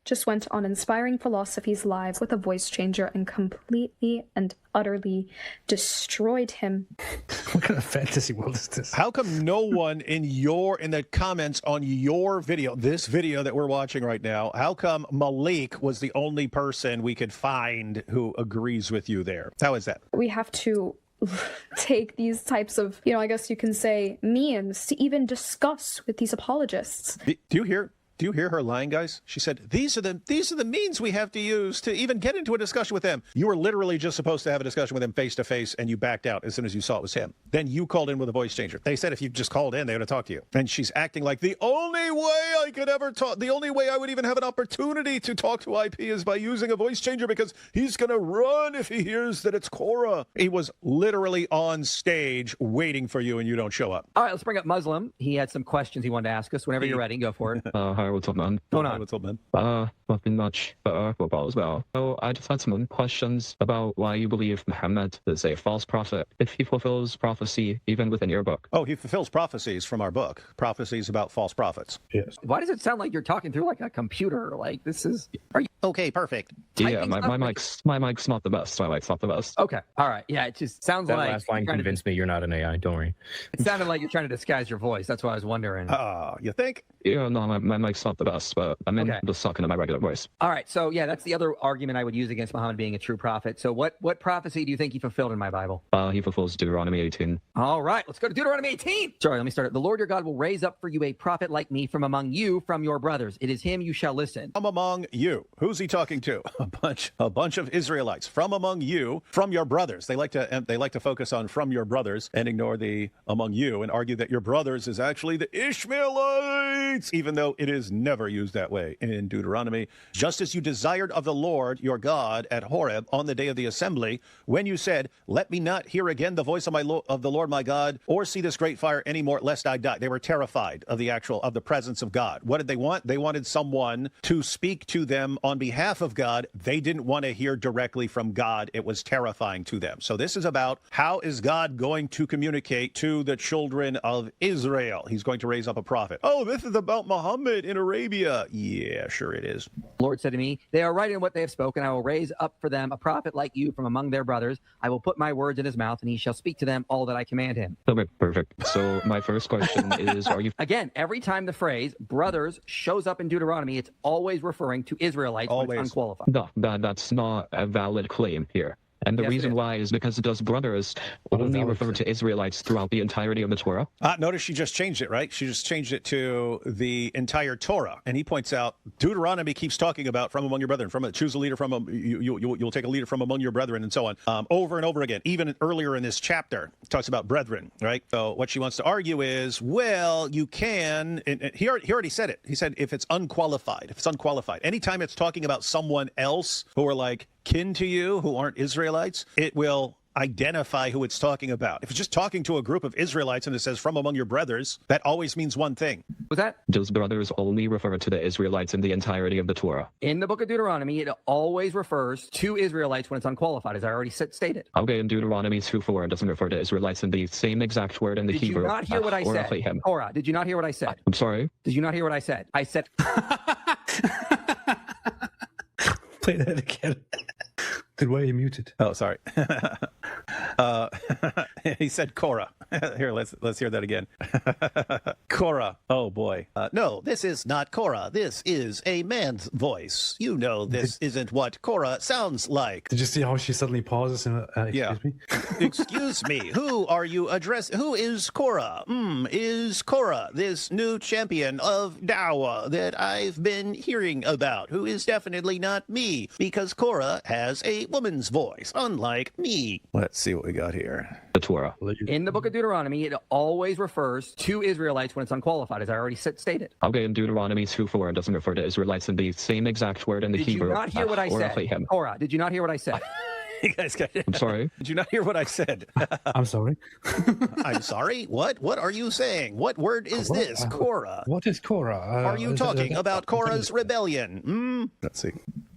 just went on inspiring philosophies live with a voice changer and completely and utterly destroyed him. What kind of fantasy world is this? How come no one in the comments on your video, this video that we're watching right now, how come Malik was the only person we could find who agrees with you there? How is that? We have to take these types of, I guess you can say, means to even discuss with these apologists. Do you hear her lying, guys? She said, these are the means we have to use to even get into a discussion with them. You were literally just supposed to have a discussion with him face to face, and you backed out as soon as you saw it was him. Then you called in with a voice changer. They said if you just called in, they would have talked to you. And she's acting like the only way I could ever talk, the only way I would even have an opportunity to talk to IP is by using a voice changer because he's going to run if he hears that it's Korra. He was literally on stage waiting for you, and you don't show up. All right, let's bring up Muslim. He had some questions he wanted to ask us. Whenever you're ready, go for it. Hi, what's up, man? Going on? What's up, man? Nothing much, but football as well. So I just had some questions about why you believe Muhammad is a false prophet if he fulfills prophecy even within your book. Oh, he fulfills prophecies from our book. Prophecies about false prophets. Yes. Why does it sound like you're talking through like a computer? Like this is... Are you... Okay, perfect. Yeah, my mic's not the best. My mic's not the best. Okay. All right. Yeah, it just sounds That like... last line convinced me you're not an AI. Don't worry. It sounded like you're trying to disguise your voice. That's what I was wondering. You think? Yeah, no, my mic's not the best, but I'm Okay. just talking to my regular voice. All right. So, yeah, that's the other argument I would use against Muhammad being a true prophet. So what prophecy do you think he fulfilled in my Bible? He fulfills Deuteronomy 18. All right. Let's go to Deuteronomy 18. Sorry, let me start it. The Lord your God will raise up for you a prophet like me from among you, from your brothers. It is him you shall listen. From among you. Who's he talking to? A bunch of Israelites. From among you, from your brothers. They like to focus on from your brothers and ignore the among you and argue that your brothers is actually the Ishmaelites, even though it is never used that way in Deuteronomy. Just as you desired of the Lord your God at Horeb on the day of the assembly, when you said, let me not hear again the voice of the Lord my God, or see this great fire anymore, lest I die. They were terrified of the presence of God. What did they want? They wanted someone to speak to them on behalf of God. They didn't want to hear directly from God. It was terrifying to them. So this is about how is God going to communicate to the children of Israel? He's going to raise up a prophet. Oh, this is about Muhammad in Arabia. Yeah, sure it is. The Lord said to me, they are right in what they have spoken. I will raise up for them a prophet like you from among their brothers. I will put my words in his mouth, and he shall speak to them all that I command him. Okay, perfect. So my first question is, are you... Again, every time the phrase brothers shows up in Deuteronomy, it's always referring to Israelites when it's unqualified. No, that's not a valid claim here. And the reason why is because it does brothers only refer to Israelites throughout the entirety of the Torah. Notice she just changed it, right? She just changed it to the entire Torah. And he points out Deuteronomy keeps talking about from among your brethren, choose a leader from you'll take a leader from among your brethren and so on, over and over again. Even earlier in this chapter, it talks about brethren, right? So what she wants to argue is, well, you can, and he already said it. He said if it's unqualified, anytime it's talking about someone else who are like kin to you, who aren't Israelites, it will identify who it's talking about. If it's just talking to a group of Israelites and it says from among your brothers, that always means one thing. Was that? Those brothers only refer to the Israelites in the entirety of the Torah. In the book of Deuteronomy, it always refers to Israelites when it's unqualified, as I already stated. Okay, in Deuteronomy 2:4, it doesn't refer to Israelites in the same exact word in the Hebrew. Did you not hear what I said? Korra, did you not hear what I said? I'm sorry? Did you not hear what I said? I said... Play that again. Then why are you muted? Oh, sorry. He said Korra. Here, let's hear that again. Korra. Oh boy. No, this is not Korra. This is a man's voice. You know, this isn't what Korra sounds like. Did you see how she suddenly pauses and excuse me? Excuse me. Who are you addressing? Who is Korra? Is Korra this new champion of Dawah that I've been hearing about? Who is definitely not me, because Korra has a woman's voice, unlike me. Let's see what we got here. The Torah. In the book of Deuteronomy, it always refers to Israelites when it's unqualified, as I already stated. Okay, in Deuteronomy 2:4, it doesn't refer to Israelites in the same exact word in the Hebrew. Did you not hear what I said? Korra, did you not hear what I said? You guys got it. I'm sorry? Did you not hear what I said? I'm sorry. I'm sorry? What? What are you saying? What word is this? Korra. What is Korra? Are you talking about Korra's rebellion? Let's see.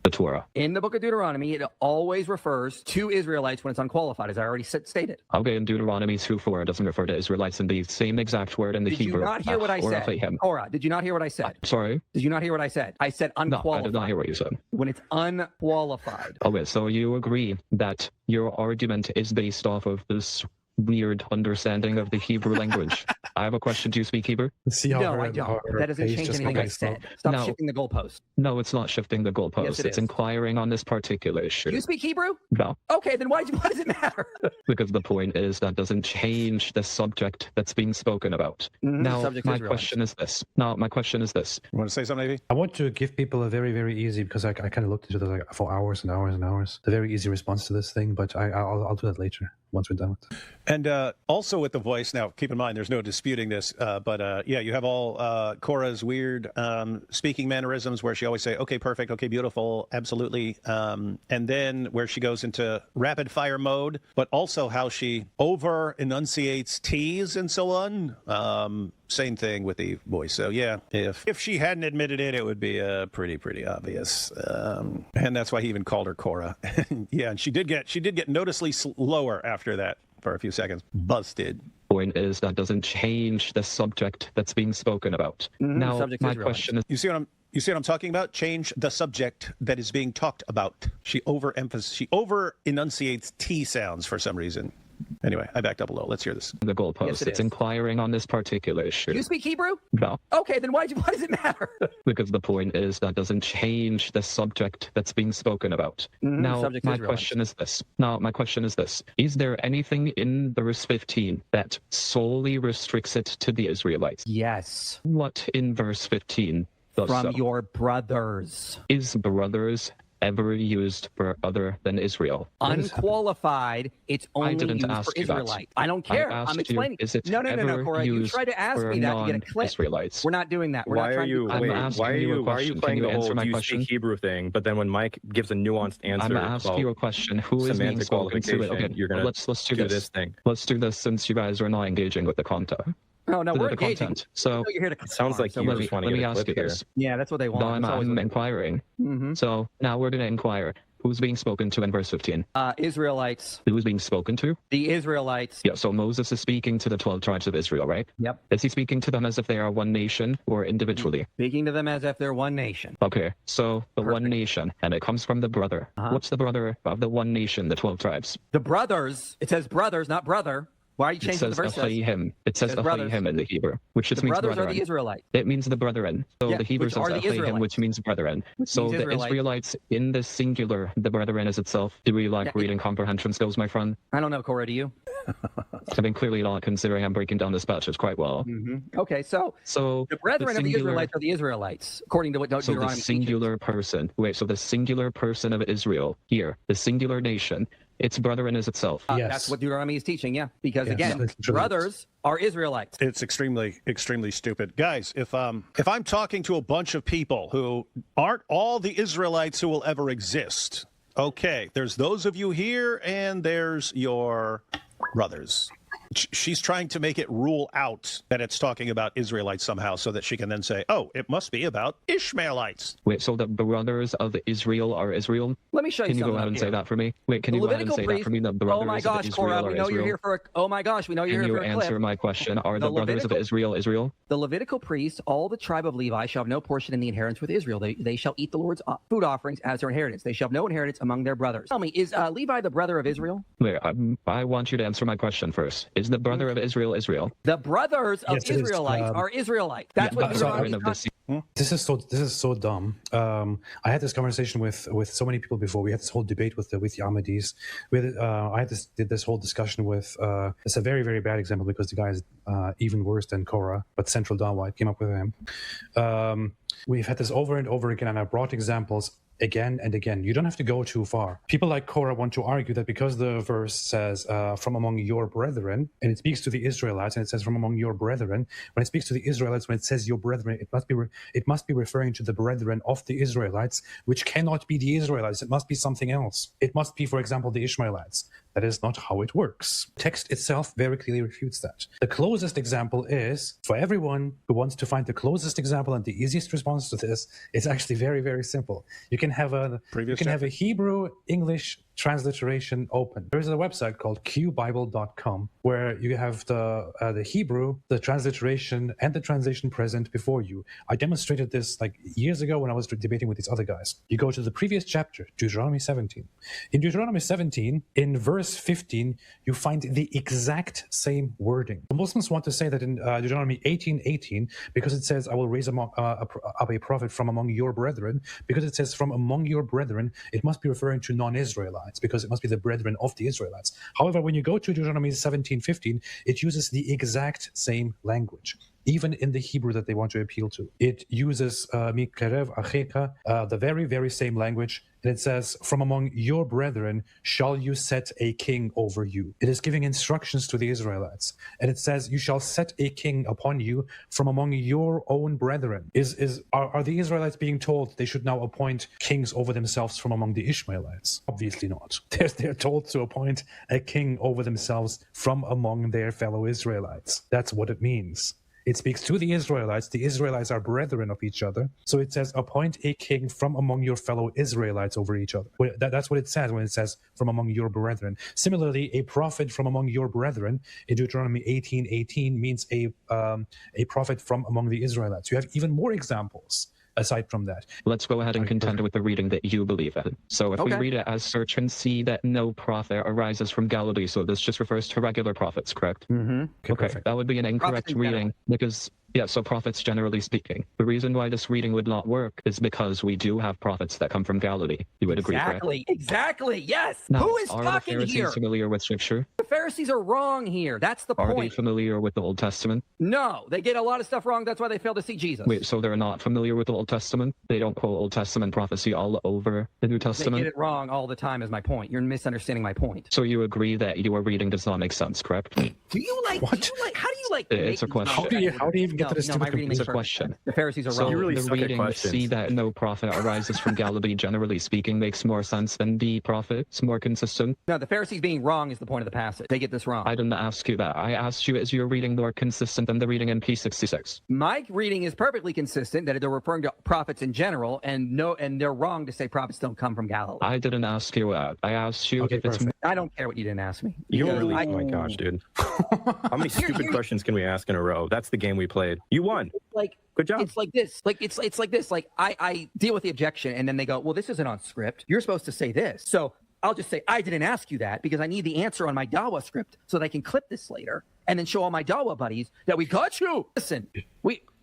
The Torah. In the book of Deuteronomy, it always refers to Israelites when it's unqualified, as I already stated. Okay, in Deuteronomy 2:4, it doesn't refer to Israelites in the same exact word in the Did Hebrew. you not hear what I or said? Ephraim. Korra, did you not hear what I said? Sorry? Did you not hear what I said? I said No, unqualified. I did not hear what you said. When it's unqualified. Okay, so you agree that your argument is based off of this weird understanding of the Hebrew language. I have a question. Do you speak Hebrew? See how No, her, I don't. how her That doesn't pace change just anything I goes slow? said. Stop No. shifting the goalpost. No, it's not shifting the goalpost. Yes, it It's is. inquiring on this particular issue. You speak Hebrew? No, Okay, then why does it matter? because the point is that doesn't change the subject that's being spoken about. Now, Subject my Israelites. question is this. Now, my question is this. You want to say something, maybe? I want to give people a very, very easy, because I kind of looked into this like for hours and hours and hours, the very easy response to this thing, but I'll do that later once we're done with it. And also with the voice, now keep in mind, there's no disputing this, but yeah, you have all Korra's weird speaking mannerisms where she always say, okay, perfect, okay, beautiful, absolutely. And then where she goes into rapid fire mode, but also how she over enunciates T's and so on. Same thing with the voice. So yeah, if she hadn't admitted it, it would be pretty obvious. And that's why he even called her Korra. Yeah, and she did get noticeably slower after that for a few seconds. Busted. Point is that doesn't change the subject that's being spoken about. Now, Subject my Israelites. question is, You see what I'm talking about? Change the subject that is being talked about. She over enunciates T sounds for some reason. Anyway, I backed up a little. Let's hear this. the goalpost. Yes, it It's is. inquiring on this particular issue. You speak Hebrew? No, Okay, then why does it matter? because the point is that doesn't change the subject that's being spoken about. Now, Subject my Israelites. question is this. Now, my question is this. Is there anything in verse 15 that solely restricts it to the Israelites? Yes. What in verse 15 does From so? your brothers. Is brothers ever used for other than Israel? Unqualified, it's only didn't used ask for you that. Israelites. I don't care. I asked I'm you, explaining. is it No, ever Korra. You used tried to ask for me that to get a clip. non-Israelites? We're not doing that. We're Why not are trying you to. I'm wait? asking Why are you a you question. playing Can the you answer whole my "do you question? speak Hebrew" thing? But then when Mike gives a nuanced answer, I'm asking about you a question. Who is being semantic spoken to? Okay, qualification, you're gonna let's do do this. this thing. Let's do this since you guys are not engaging with the content. No, we're the engaging. content. So You're here to It sounds like so you let just me, want to let get me a ask clip you here. this. Yeah, that's what they No, want. That's always I'm what they inquiring. So now we're going to inquire. Who's being spoken to in verse 15? want. Israelites. Who's being spoken to? The Israelites. Yeah, so Moses is speaking to the 12 tribes of Israel, right? Yep. Is he speaking to them as if they are one nation or individually? Speaking to them as if they're one nation. Okay, so the one Perfect. nation, and it comes from the brother. What's the brother of the one nation, the 12 tribes? The brothers. It says brothers, not brother. Why are you It changing the says verse? Ephraim. It says says brothers. Ephraim in the Hebrew, which just The means brothers are brethren. the Israelites. It means the brethren. So Yeah, the Hebrew which says are the Ephraim, Israelites. which means brethren. So means the Israelites. Israelites in the singular, the brethren is itself. Do we like Yeah, reading comprehension skills, my friend? I don't know, Korra, do you? I mean, clearly not, considering I'm breaking down this passage quite well. Okay, so So the brethren of the singular- Israelites are the Israelites, according to what So the Deuteronomy teaches. singular person. Wait, so the singular person of Israel here, the singular nation, its brethren is itself. Yes. That's what Deuteronomy is teaching, yeah. Because Yes, again, it's true. brothers are Israelites. It's extremely stupid, guys. If I'm talking to a bunch of people who aren't all the Israelites who will ever exist, okay, there's those of you here, and there's your brothers. She's trying to make it rule out that it's talking about Israelites somehow, so that she can then say, "Oh, it must be about Ishmaelites." Wait, so the brothers of Israel are Israel? Let me show you Can you something. go out up and here. say that for me? Wait, can The you go out and Levitical say priest. that for me? The brothers Oh my of gosh, Israel Korra, are we know Israel? you're here for a. Oh my gosh, we know you're Can here you for a answer clip. my question? Are the The brothers of Levitical- Israel Israel? The Levitical priest, all the tribe of Levi shall have no portion in the inheritance with Israel. They shall eat the Lord's food offerings as their inheritance. They shall have no inheritance among their brothers. Tell me, is Levi the brother of Israel? Wait, I want you to answer my question first. Is the brother of Israel Israel? The brothers of Yes, it is. Israelites are Israelites. That's Yeah, what but Deuteronomy brethren of the This is so dumb. I had this conversation with so many people before. We had this whole debate with the Ahmadis. I did this whole discussion with. It's a very, very bad example because the guy is even worse than Korra, but Central Dawah came up with him. We've had this over and over again, and I brought examples again and again. You don't have to go too far. People like Korra want to argue that because the verse says from among your brethren, and it speaks to the Israelites, and it says from among your brethren, when it speaks to the Israelites, when it says your brethren, it must be referring to the brethren of the Israelites, which cannot be the Israelites. It must be something else. It must be, for example, the Ishmaelites. That is not how it works. Text itself very clearly refutes that. The closest example is, for everyone who wants to find the closest example and the easiest response to this, it's actually very, very simple. You can have a Hebrew English transliteration open. There is a website called qbible.com where you have the Hebrew, the transliteration, and the translation present before you. I demonstrated this like years ago when I was debating with these other guys. You go to the previous chapter, Deuteronomy 17. In Deuteronomy 17, in verse 15, you find the exact same wording. The Muslims want to say that in Deuteronomy 18:18, because it says, I will raise up a prophet from among your brethren, because it says from among your brethren, it must be referring to non-Israelites, because it must be the brethren of the Israelites. However, when you go to Deuteronomy 17:15, it uses the exact same language, even in the Hebrew that they want to appeal to. It uses mikerev acheka, the very, very same language, and it says, from among your brethren shall you set a king over you. It is giving instructions to the Israelites, and it says, you shall set a king upon you from among your own brethren. Are the Israelites being told they should now appoint kings over themselves from among the Ishmaelites? Obviously not. They're told to appoint a king over themselves from among their fellow Israelites. That's what it means. It speaks to the Israelites. The Israelites are brethren of each other. So it says, appoint a king from among your fellow Israelites over each other. That's what it says when it says from among your brethren. Similarly, a prophet from among your brethren in Deuteronomy 18:18 means a prophet from among the Israelites. You have even more examples aside from that. Let's go ahead and contend with the reading that you believe in. So if we read it as search and see that no prophet arises from Galilee, so this just refers to regular prophets, correct? Mm-hmm. Okay, that would be an incorrect reading because, so prophets generally speaking. The reason why this reading would not work is because we do have prophets that come from Galilee. You would agree, correct? Exactly, yes. Now, Who is are fucking the Pharisees here? familiar with Scripture? The Pharisees are wrong here. That's the Are they point. familiar with the Old Testament? No, they get a lot of stuff wrong. That's why they fail to see Jesus. Wait, so they're not familiar with the Old Testament? They don't quote Old Testament prophecy all over the New They Testament? get it wrong all the time is my point. You're misunderstanding my point. So you agree that your reading does not make sense, correct? Do you like, how do you like, It's a question. How do you even get to this no, my reading It's makes a perfect question. sense. The Pharisees are So wrong. You really the suck at reading, questions. see that no prophet arises from Galilee, generally speaking, makes more sense than the prophet. It's more consistent. No, the Pharisees being wrong is the point of the passage. They get this wrong. I didn't ask you that. I asked you, is your reading more consistent than the reading in P66? My reading is perfectly consistent that they're referring to prophets in general, and they're wrong to say prophets don't come from Galilee. I didn't ask you that. I asked you Okay, if it's... perfect. I don't care what you didn't ask me. You Because really, I- oh my gosh, dude. How many stupid questions can we ask in a row? That's the game we played. You won. like Good job. It's like this. It's like this. Like I deal with the objection, and then they go, "Well, this isn't on script. You're supposed to say this." So I'll just say, "I didn't ask you that because I need the answer on my Dawah script so that I can clip this later and then show all my Dawah buddies that we got you." Listen,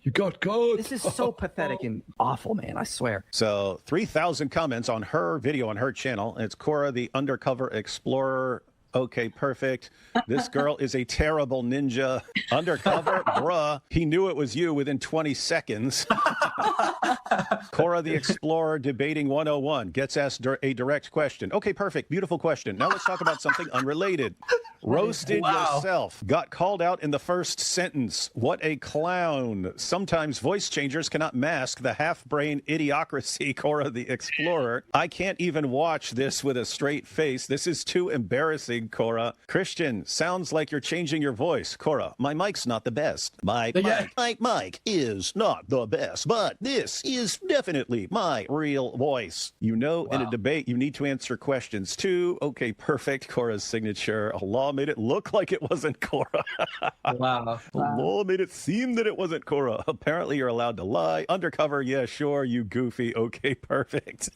You got God. this is so pathetic and awful, man. I swear. So 3,000 comments on her video on her channel. It's Korra, the undercover explorer. Okay, perfect. This girl is a terrible ninja. Undercover, bruh. He knew it was you within 20 seconds. Korra the Explorer debating 101 gets asked a direct question. Okay, perfect. Beautiful question. Now let's talk about something unrelated. Roasted yourself. Got called out in the first sentence. What a clown. Sometimes voice changers cannot mask the half-brain idiocracy, Korra the Explorer. I can't even watch this with a straight face. This is too embarrassing, Korra. Christian, sounds like you're changing your voice. Korra, my mic's not the best. My mic is not the best, but this is definitely my real voice. You know, in a debate, you need to answer questions too. Okay, perfect. Korra's signature. Allah made it look like it wasn't Korra. Wow. Allah made it seem that it wasn't Korra. Apparently, you're allowed to lie. Undercover, yeah, sure, you goofy. Okay, perfect.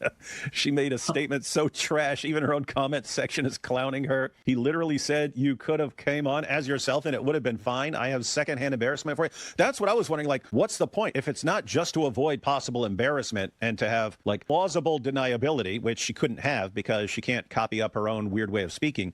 She made a statement so trash, even her own comment section is clowning her. He literally said you could have came on as yourself and it would have been fine. I have secondhand embarrassment for you. That's what I was wondering, like, what's the point? If it's not just to avoid possible embarrassment and to have, like, plausible deniability, which she couldn't have because she can't copy up her own weird way of speaking,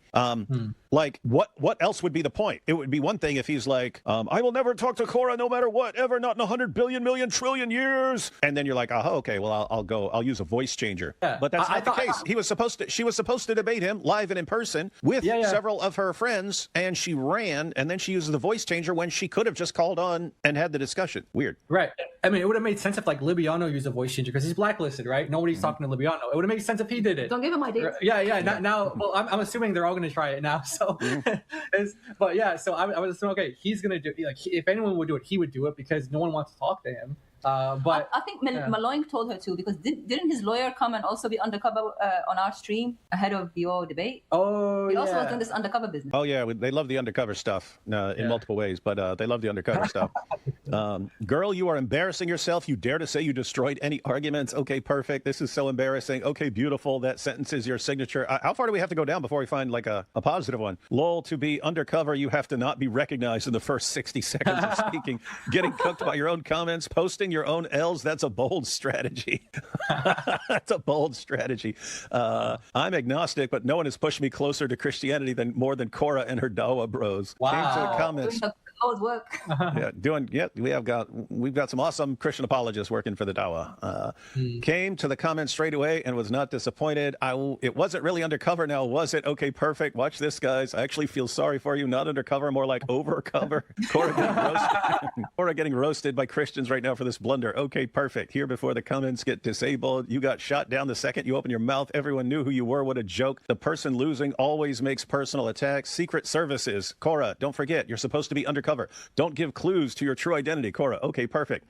like, what else would be the point? It would be one thing if he's like, I will never talk to Korra no matter what, ever, not in 100 billion, million, trillion years. And then you're like, oh, okay, well, I'll use a voice changer. Yeah. But that's not the case. She was supposed to debate him live and in person with several of her friends, and she ran, and then she uses the voice changer when she could have just called on and had the discussion. Weird. Right. I mean, it would have made sense if like Libiano used a voice changer because he's blacklisted, right? Nobody's talking to Libiano. It would have made sense if he did it. Don't give him ideas. Yeah. Now, well, I'm assuming they're all going to try it now. So, but yeah, so I was assuming, okay, he's going to do like if anyone would do it, he would do it because no one wants to talk to him. But I think Maloink told her to because didn't his lawyer come and also be undercover on our stream ahead of your debate? Oh, he also was doing this undercover business. Oh yeah, they love the undercover stuff in multiple ways, but they love the undercover stuff. Girl, you are embarrassing yourself. You dare to say you destroyed any arguments? Okay, perfect. This is so embarrassing. Okay, beautiful. That sentence is your signature. How far do we have to go down before we find like a positive one? Lol, to be undercover, you have to not be recognized in the first 60 seconds of speaking. Getting cooked by your own comments, posting your own L's, that's a bold strategy. That's a bold strategy. I'm agnostic, but no one has pushed me closer to Christianity more than Korra and her Dawah bros. Wow. Came to the comments. Work. We've got some awesome Christian apologists working for the Dawah. Came to the comments straight away and was not disappointed. It wasn't really undercover now, was it? Okay, perfect. Watch this, guys. I actually feel sorry for you. Not undercover, more like overcover. Korra getting roasted by Christians right now for this blunder. Okay, perfect. Here before the comments get disabled. You got shot down the second you open your mouth. Everyone knew who you were. What a joke. The person losing always makes personal attacks. Secret services. Korra, don't forget, you're supposed to be undercover. Don't give clues to your true identity, Korra. Okay, perfect.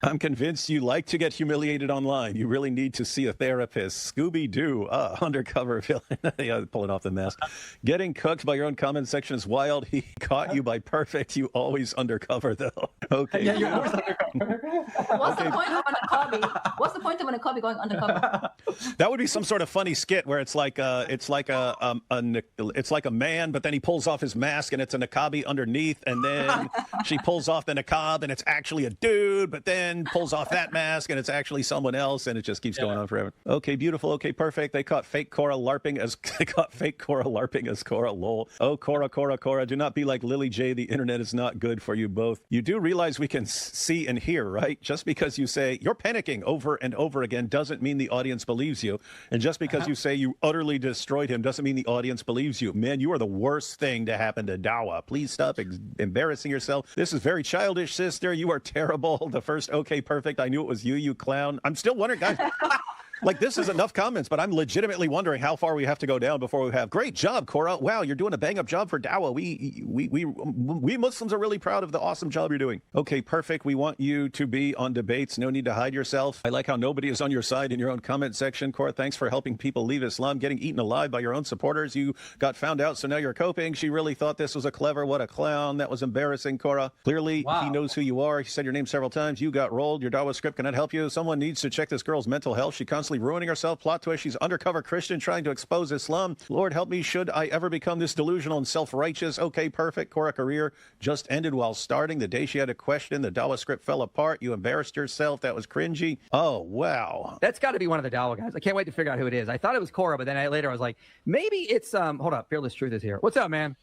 I'm convinced you like to get humiliated online. You really need to see a therapist. Scooby-Doo, undercover villain. Yeah, pulling off the mask. Getting cooked by your own comment section is wild. He caught you by perfect. You always undercover, though. Okay. Yeah, you're always undercover. What's the point of an undercover? What's the point of an undercover going undercover? That would be some sort of funny skit where it's like a man, but then he pulls off his mask and it's a niqabi underneath, and then she pulls off the niqab and it's actually a dude, but then pulls off that mask and it's actually someone else, and it just keeps going on forever. Okay, beautiful. Okay, perfect. They caught fake Korra LARPing as Korra. Lol. Oh, Korra. Do not be like Lily J. The internet is not good for you both. You do realize we can see and hear, right? Just because you say you're panicking over and over again doesn't mean the audience believes you, and just because you say you utterly destroyed him doesn't mean the audience believes you. Man, you are the worst thing to happen to Dawah. Please stop embarrassing yourself. This is very childish, sister. You are terrible. The first okay, perfect. I knew it was you, you clown. I'm still wondering, guys. Like, this is enough comments, but I'm legitimately wondering how far we have to go down before we have. Great job, Korra. Wow, you're doing a bang-up job for Dawah. We Muslims are really proud of the awesome job you're doing. Okay, perfect. We want you to be on debates. No need to hide yourself. I like how nobody is on your side in your own comment section. Korra, thanks for helping people leave Islam, getting eaten alive by your own supporters. You got found out, so now you're coping. She really thought this was a clever, what a clown. That was embarrassing, Korra. Clearly, he knows who you are. He said your name several times. You got rolled. Your Dawah script cannot help you. Someone needs to check this girl's mental health. She constantly ruining herself. Plot twist, she's undercover Christian trying to expose Islam. Lord help me, should I ever become this delusional and self-righteous? Okay, perfect. Korra career just ended while starting. The day she had a question, the Dawah script fell apart. You embarrassed yourself. That was cringy. Oh, wow. That's got to be one of the Dawah guys. I can't wait to figure out who it is. I thought it was Korra, but then later I was like, maybe it's hold up, Fearless Truth is here. What's up, man?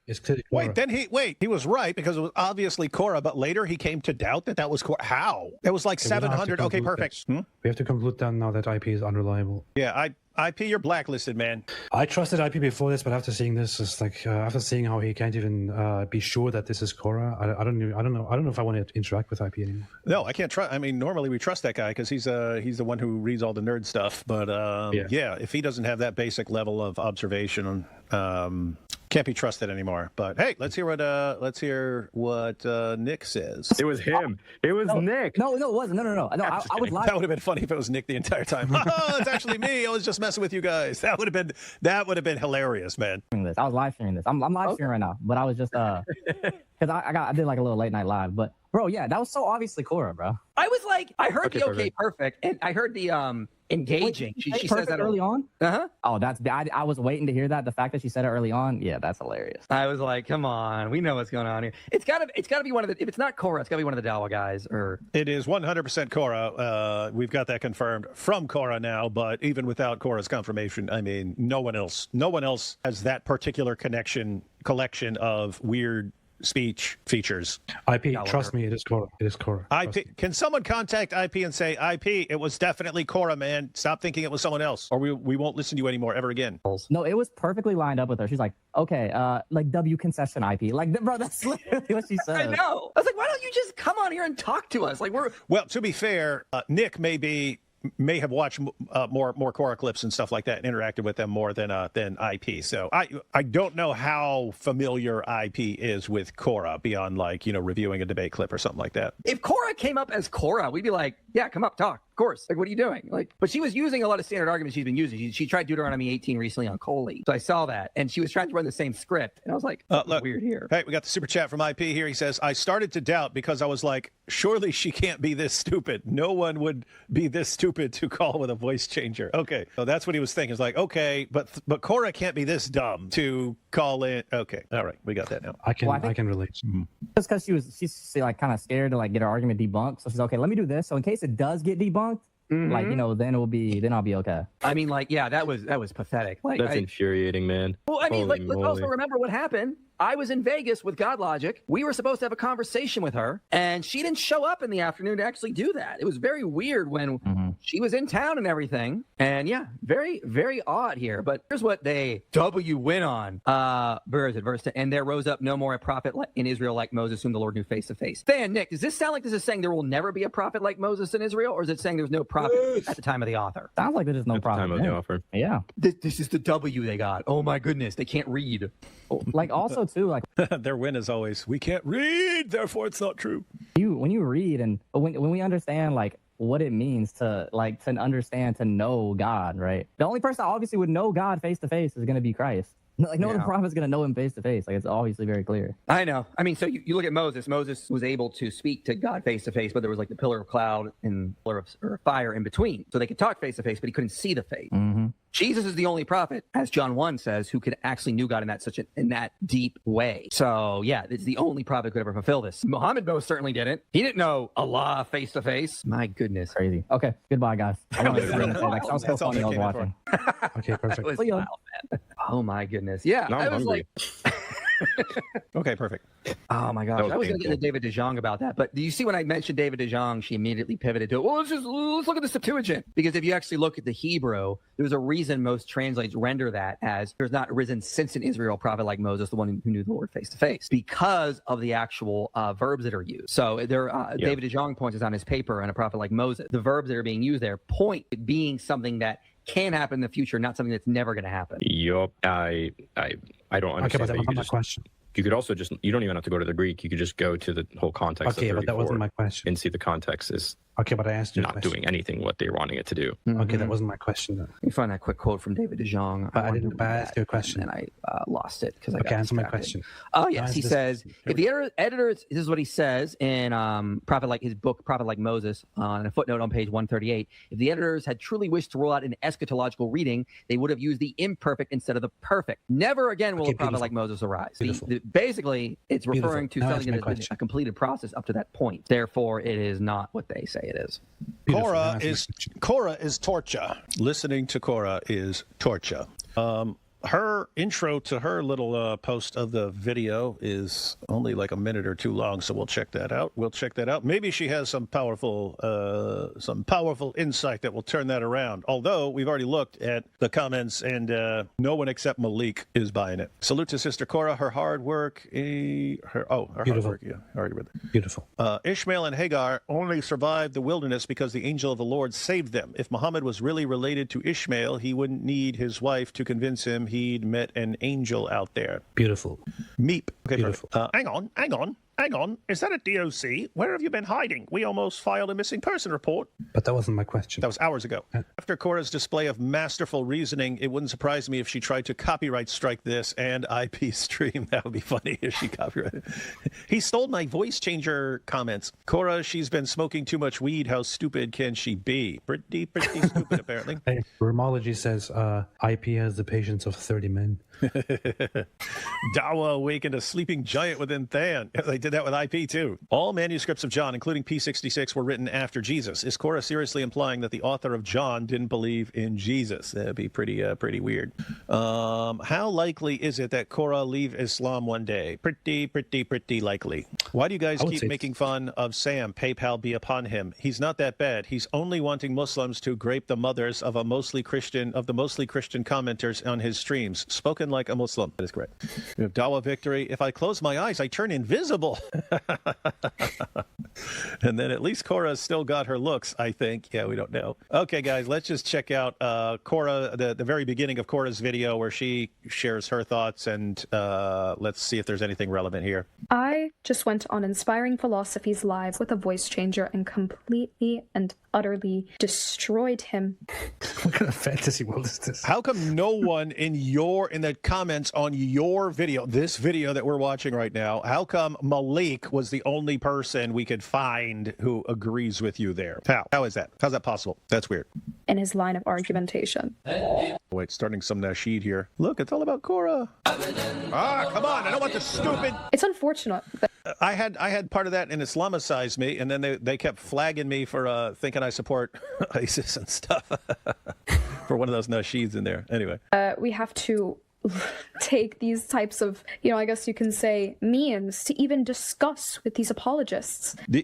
It's clearly Korra. He was right because it was obviously Korra, but later he came to doubt that was Korra. How? It was like 700. Okay, perfect. We have to conclude then now that IP is unreliable. Yeah, IP, you're blacklisted, man. I trusted IP before this, but after seeing this, it's like after seeing how he can't even be sure that this is Korra, I don't know if I want to interact with IP anymore. No, I can't trust. I mean, normally we trust that guy because he's the one who reads all the nerd stuff. But yeah, if he doesn't have that basic level of observation, can't be trusted anymore. But hey, let's hear what Nick says. It was him. It was Nick. No, it wasn't. No. I was lying. That would have been funny if it was Nick the entire time. Oh, it's actually me. I was just messing with you guys. That would have been hilarious, man. I was live streaming this. I'm live streaming right now, but I was just because I did like a little late night live. But bro, yeah, that was so obviously Korra, bro. I was like, I heard the okay, perfect, and I heard the engaging. Wait, she says that early on. Oh, I was waiting to hear that. The fact that she said it early on, yeah, that's hilarious. I was like, come on, we know what's going on here. It's gotta be one of the. If it's not Korra, it's gotta be one of the Dawah guys. Or it is 100% Korra. We've got that confirmed from Korra now. But even without Korra's confirmation, I mean, no one else has that particular collection of weird speech features. IP, trust me, it is Korra. It is Korra. IP. Can someone contact IP and say, IP, it was definitely Korra, man. Stop thinking it was someone else, or we won't listen to you anymore ever again. No, it was perfectly lined up with her. She's like, okay, like W concession IP. Like, bro, that's literally what she said. I know. I was like, why don't you just come on here and talk to us? Like, Well, to be fair, Nick may have watched more Korra clips and stuff like that and interacted with them more than IP. So I don't know how familiar IP is with Korra beyond like, reviewing a debate clip or something like that. If Korra came up as Korra, we'd be like, yeah, come up, talk. Of course. Like, what are you doing? Like, but she was using a lot of standard arguments she's been using. She tried Deuteronomy 18 recently on Coley. So I saw that. And she was trying to run the same script. And I was like, look, weird here. Hey, we got the super chat from IP here. He says, I started to doubt because I was like, surely she can't be this stupid. No one would be this stupid to call with a voice changer. Okay. So that's what he was thinking. It's like, okay, but Korra can't be this dumb to call in. Okay. All right. We got that now. I can relate. Just because she's like kind of scared to like get her argument debunked. So she's okay, let me do this. So in case it does get debunked, like, then I'll be okay. I mean, like, yeah, that was pathetic. Like, That's infuriating, man. Well, I mean, Holy let's also remember what happened. I was in Vegas with God Logic. We were supposed to have a conversation with her, and she didn't show up in the afternoon to actually do that. It was very weird when she was in town and everything. And yeah, very, very odd here. But here's what they win on. Where is it? Verse 10. And there rose up no more a prophet in Israel like Moses, whom the Lord knew face to face. Dan, Nick, does this sound like this is saying there will never be a prophet like Moses in Israel, or is it saying there's no prophet at the time of the author? Sounds like there's no prophet. Time of the offer. Yeah. This is the W they got. Oh my goodness, they can't read. Like also too, like their win is always, we can't read, therefore it's not true. When you read and when we understand like what it means to understand to know God, right? The only person that obviously would know God face to face is going to be Christ. Like no other prophet's going to know him face to face. Like it's obviously very clear. I know. I mean, so you look at Moses. Moses was able to speak to God face to face, but there was like the pillar of cloud and pillar of fire in between. So they could talk face to face, but he couldn't see the face. Jesus is the only prophet, as John 1 says, who could actually knew God in that deep way. So yeah, it's the only prophet who could ever fulfill this. Muhammad most certainly didn't. He didn't know Allah face to face. My goodness. Crazy. Okay. Goodbye, guys. I wanted to say that sounds so funny. I was watching. Okay, perfect. It was wild, man. Oh my goodness. Yeah. Now I'm hungry. Okay, perfect. Oh my gosh, I was going to get to David DeJong about that, but do you see when I mentioned David DeJong, she immediately pivoted to, well, let's look at the Septuagint, because if you actually look at the Hebrew, there's a reason most translators render that as there's not risen since in Israel a prophet like Moses, the one who knew the Lord face to face, because of the actual verbs that are used. So there, David DeJong points this on his paper, and a prophet like Moses, the verbs that are being used there point to being something that can happen in the future, not something that's never going to happen. Yup. I don't understand. Okay, but that wasn't my question. You could also you don't even have to go to the Greek. You could just go to the whole context. Okay, but that wasn't my question. And see the context is okay, but I asked you not doing anything what they're wanting it to do. Okay, that wasn't my question then. Let me find that quick quote from David DeJong. But I asked you a question. And I lost it because I got answer my distracted. question. Oh, yes. He says, if the editors, this is what he says in his book, Prophet Like Moses, on a footnote on page 138. If the editors had truly wished to roll out an eschatological reading, they would have used the imperfect instead of the perfect. Never again will a prophet like Moses arise. Basically, it's referring to something that has been a completed process up to that point. Therefore, it is not what they say it is. Korra is torture. Listening to Korra is torture. Her intro to her little post of the video is only like a minute or two long, so we'll check that out. Maybe she has some powerful insight that will turn that around. Although we've already looked at the comments, and no one except Malik is buying it. Salute to Sister Korra. Her hard work. Her hard work. Yeah, I already read that. Beautiful. Ishmael and Hagar only survived the wilderness because the angel of the Lord saved them. If Muhammad was really related to Ishmael, he wouldn't need his wife to convince him he'd met an angel out there. Beautiful. Meep. Okay, beautiful. Hang on. Is that a DOC? Where have you been hiding? We almost filed a missing person report. But that wasn't my question. That was hours ago. After Korra's display of masterful reasoning, it wouldn't surprise me if she tried to copyright strike this and IP stream. That would be funny if she copyrighted. He stole my voice changer comments. Korra, she's been smoking too much weed. How stupid can she be? Pretty stupid, apparently. Hey, Ramology says IP has the patience of 30 men. Dawah awakened a sleeping giant within Than. They did that with IP too. All manuscripts of John, including P66, were written after Jesus. Is Korra seriously implying that the author of John didn't believe in Jesus? That'd be pretty weird. How likely is it that Korra leave Islam one day? Pretty likely. Why do you guys keep making fun of Sam? PayPal be upon him. He's not that bad. He's only wanting Muslims to grape the mothers of the mostly Christian commenters on his streams. Spoken like a Muslim. That is correct. We have Dawah victory. If I close my eyes, I turn invisible. And then at least Korra's still got her looks, I think. Yeah, we don't know. Okay, guys, let's just check out Korra, the very beginning of Korra's video where she shares her thoughts, and let's see if there's anything relevant here. I just went on Inspiring Philosophies Live with a voice changer and completely and utterly destroyed him. What kind of fantasy world is this? How come no one in the comments on your video, this video that we're watching right now, how come Malik was the only person we could find who agrees with you there? How is that? How's that possible? That's weird. In his line of argumentation. Wait, starting some nasheed here. Look, it's all about Korra. Come on, I don't want the stupid. It's unfortunate that I had part of that in Islamicize me, and then they kept flagging me for thinking I support ISIS and stuff for one of those nasheeds in there. Anyway, we have to take these types of, I guess you can say, means to even discuss with these apologists. Do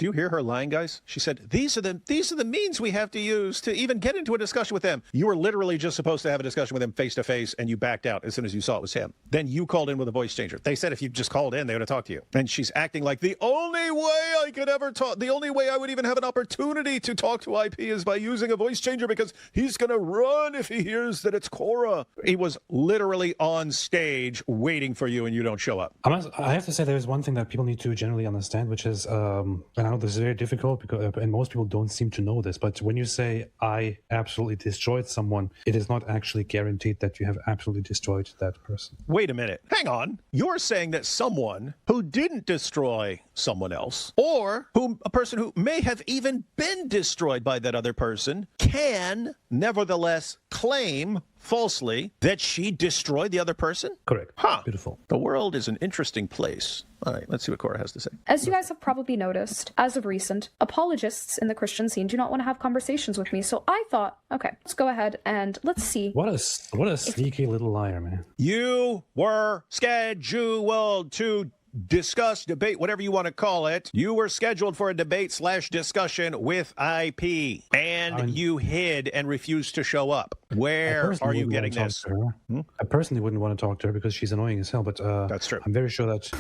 you hear her lying, guys? She said, these are the means we have to use to even get into a discussion with them. You were literally just supposed to have a discussion with him face to face, and you backed out as soon as you saw it was him. Then you called in with a voice changer. They said if you just called in, they would have talked to you. And she's acting like the only way I could ever talk, the only way I would even have an opportunity to talk to IP is by using a voice changer because he's going to run if he hears that it's Korra. He was literally on stage waiting for you, and you don't show up. I have to say there's one thing that people need to generally understand, which is, I know this is very difficult because, and most people don't seem to know this, but when you say I absolutely destroyed someone, it is not actually guaranteed that you have absolutely destroyed that person. Wait a minute. Hang on. You're saying that someone who didn't destroy someone else, or a person who may have even been destroyed by that other person, can nevertheless claim falsely that she destroyed the other person? Correct. Huh. Beautiful. The world is an interesting place. All right, let's see what Korra has to say. As you guys have probably noticed, as of recent, apologists in the Christian scene do not want to have conversations with me. So I thought, okay, let's go ahead and let's see. What a sneaky little liar, man. You were scheduled to discuss, debate, whatever you want to call it. You were scheduled for a debate/discussion with IP, and you hid and refused to show up. Where are you getting this? I personally wouldn't want to talk to her because she's annoying as hell, but that's true. I'm very sure that,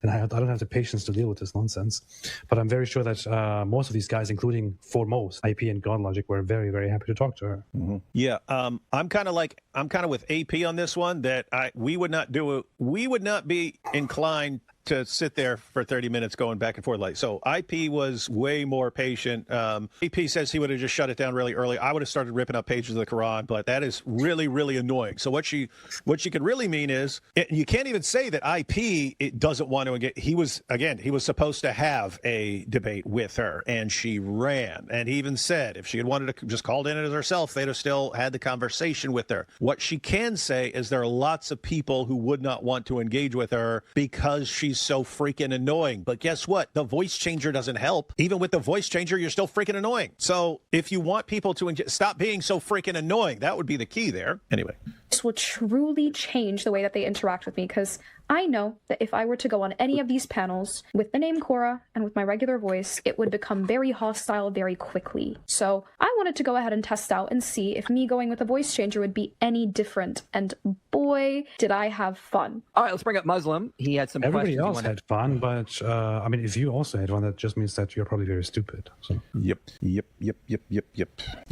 and I don't have the patience to deal with this nonsense, but I'm very sure that most of these guys, including foremost IP and God Logic, were very, very happy to talk to her. Mm-hmm. Yeah, I'm kind of with AP on this one, that we would not be inclined to sit there for 30 minutes going back and forth. So IP was way more patient. AP says he would have just shut it down really early. I would have started ripping up pages of the Quran, but that is really, really annoying. So what she could really mean is, you can't even say that IP doesn't want to engage. He was supposed to have a debate with her, and she ran. And he even said if she had wanted to just called in as herself, they'd have still had the conversation with her. What she can say is there are lots of people who would not want to engage with her because she's so freaking annoying. But guess what? The voice changer doesn't help. Even with the voice changer, you're still freaking annoying. So if you want people to stop being so freaking annoying, that would be the key there. Anyway. This will truly change the way that they interact with me, because I know that if I were to go on any of these panels with the name Korra and with my regular voice, it would become very hostile very quickly. So I wanted to go ahead and test out and see if me going with a voice changer would be any different. And boy, did I have fun. All right, let's bring up Muslim. He had some Everybody questions. else had fun, but I mean, if you also had fun, that just means that you're probably very stupid. So. Yep.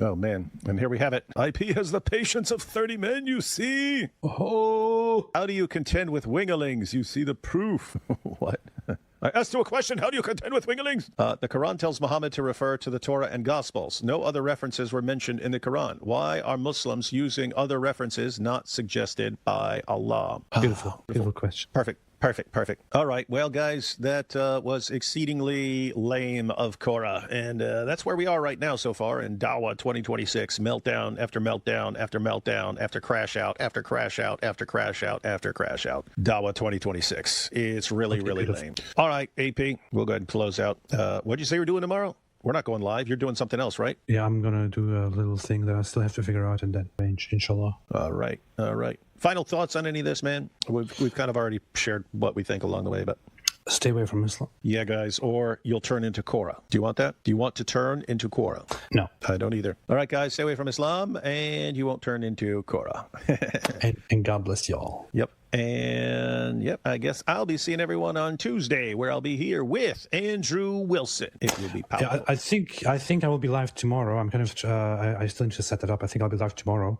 Oh, man. And here we have it. IP has the patience of 30 men, you see. Oh. How do you contend with wingalings? You see the proof. What? I asked you a question. How do you contend with wingalings? The Quran tells Muhammad to refer to the Torah and Gospels. No other references were mentioned in the Quran. Why are Muslims using other references not suggested by Allah? Beautiful question. Perfect. Perfect. All right. Well, guys, that was exceedingly lame of Korra. And that's where we are right now so far in Dawah 2026. Meltdown after meltdown after meltdown after crash out after crash out after crash out after crash out. Dawah 2026. It's really lame. All right, AP, we'll go ahead and close out. What'd you say you're doing tomorrow? We're not going live. You're doing something else, right? Yeah, I'm gonna do a little thing that I still have to figure out and then arrange, inshallah. All right. Final thoughts on any of this, man? We've kind of already shared what we think along the way, but Stay away from Islam. yeah, guys, or you'll turn into Korra. Do you want that? Do you want to turn into Korra? No. I don't either. All right, guys, stay away from Islam, and you won't turn into Korra. And God bless y'all. Yep. And yep, I guess I'll be seeing everyone on Tuesday, where I'll be here with Andrew Wilson. It will be powerful. Yeah, I think I will be live tomorrow. I'm kind of I still need to set that up. I think I'll be live tomorrow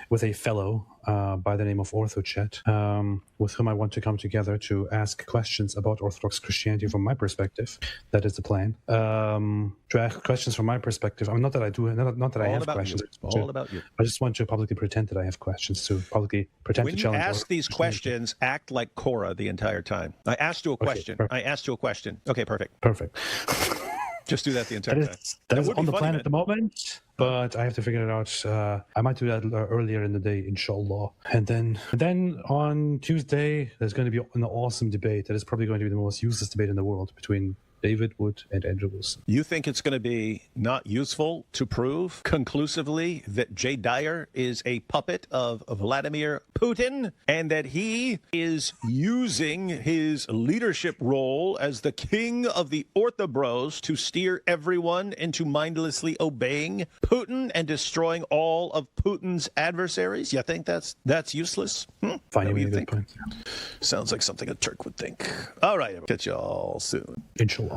with a fellow by the name of UNREACHED, with whom I want to come together to ask questions about Orthodox Christianity from my perspective. That is the plan. To ask questions from my perspective. I mean, not that I do, not that I have questions. All about you. I just want to publicly pretend that I have questions. To publicly pretend When to you challenge. ask these questions, act like Korra the entire time. I asked you a question. Okay, perfect. Just do that the entire time. That is would on be the funny, plan man. at the moment, but I have to figure it out. I might do that earlier in the day, inshallah. And then on Tuesday, there's going to be an awesome debate that is probably going to be the most useless debate in the world between David Wood and Andrew Wilson. You think it's going to be not useful to prove conclusively that Jay Dyer is a puppet of Vladimir Putin and that he is using his leadership role as the king of the Orthobros to steer everyone into mindlessly obeying Putin and destroying all of Putin's adversaries? You think that's useless? Fine, What do you you made a think? good point. Sounds like something a Turk would think. All right, catch y'all soon. Inshallah.